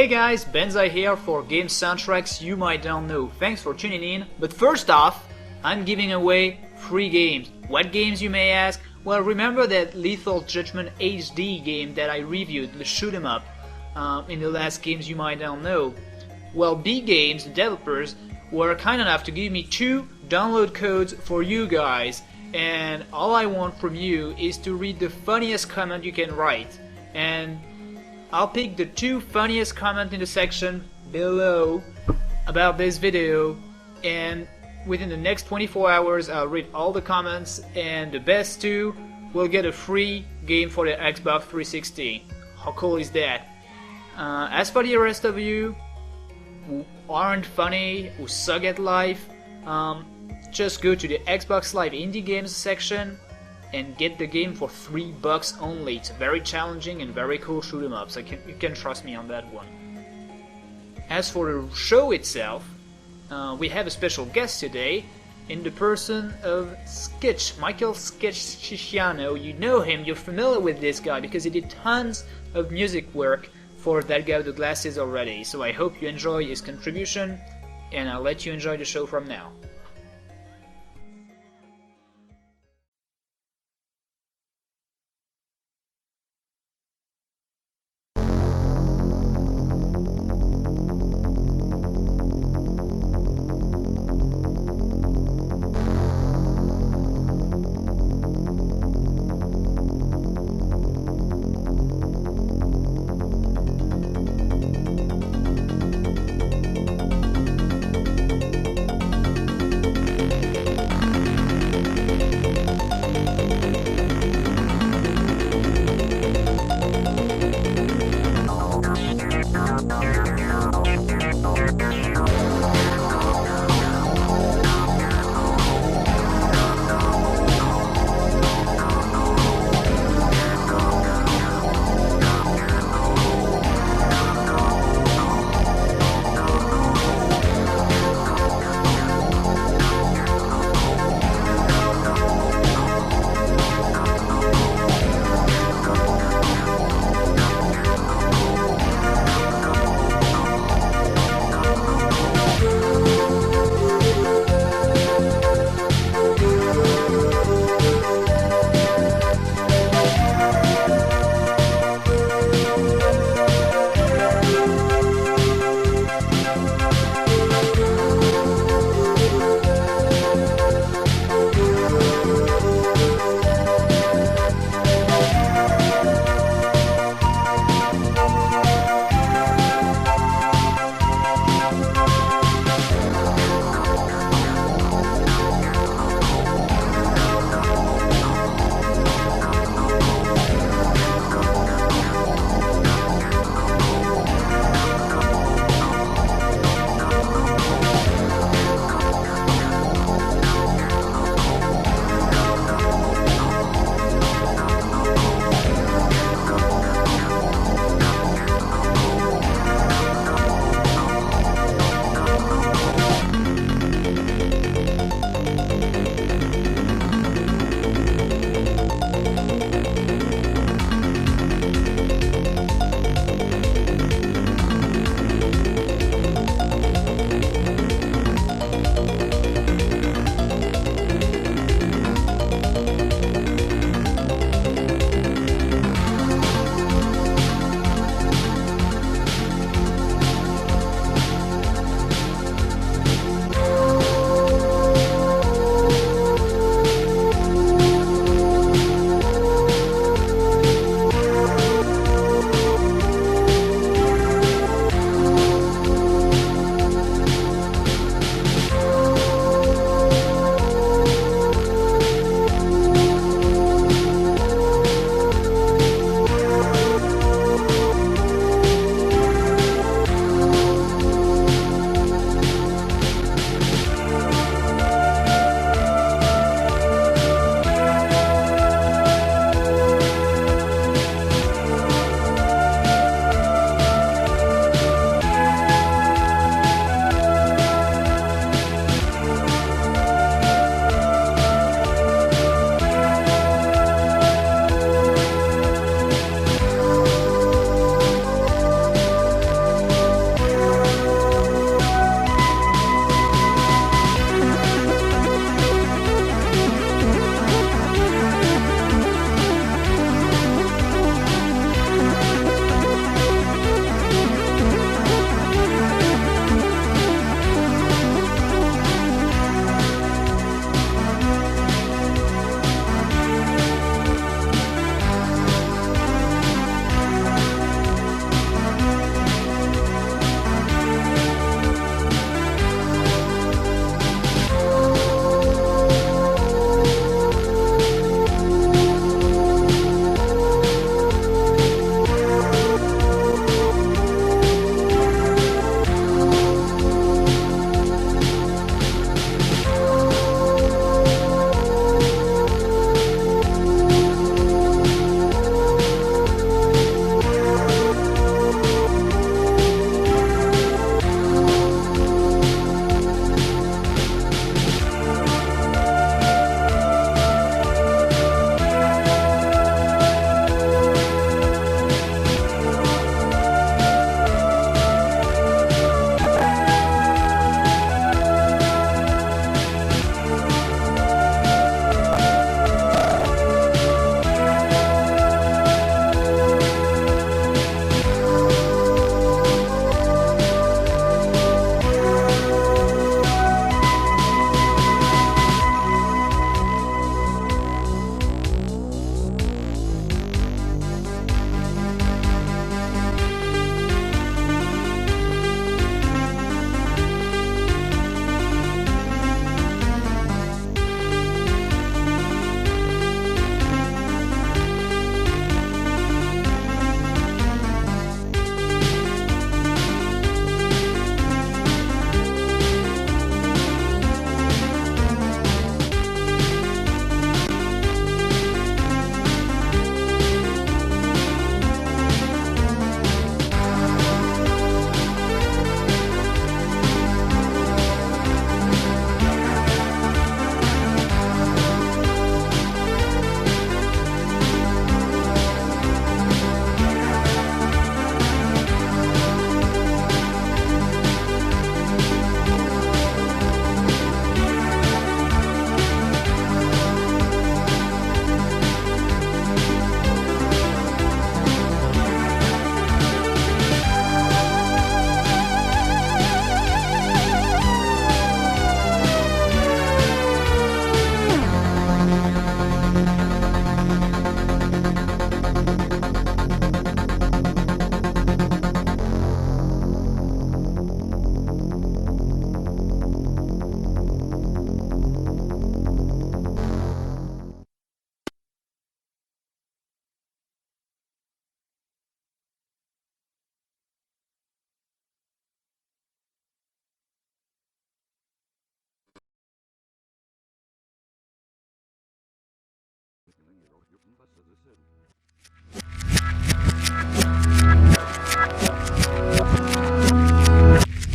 Hey guys, Benza here for game soundtracks you might not know. Thanks for tuning in. But first off, I'm giving away free games. What games, you may ask? Well, remember that Lethal Judgment HD game that I reviewed, the shoot 'em up, in the last games you might not know? Well, B Games, the developers, were kind enough to give me 2 download codes for you guys, and all I want from you is to read the funniest comment you can write, and I'll pick the 2 funniest comments in the section below about this video, and within the next 24 hours I'll read all the comments, and the best 2 will get a free game for the Xbox 360. How cool is that? As for the rest of you who aren't funny, who suck at life, just go to the Xbox Live Indie Games section and get the game for $3 only. It's very challenging and very cool shoot 'em up, so you can trust me on that one. As for the show itself, we have a special guest today in the person of Michael Sketch. You know him, you're familiar with this guy because he did tons of music work for That Guy with the Glasses already, so I hope you enjoy his contribution, and I'll let you enjoy the show from now. 100%.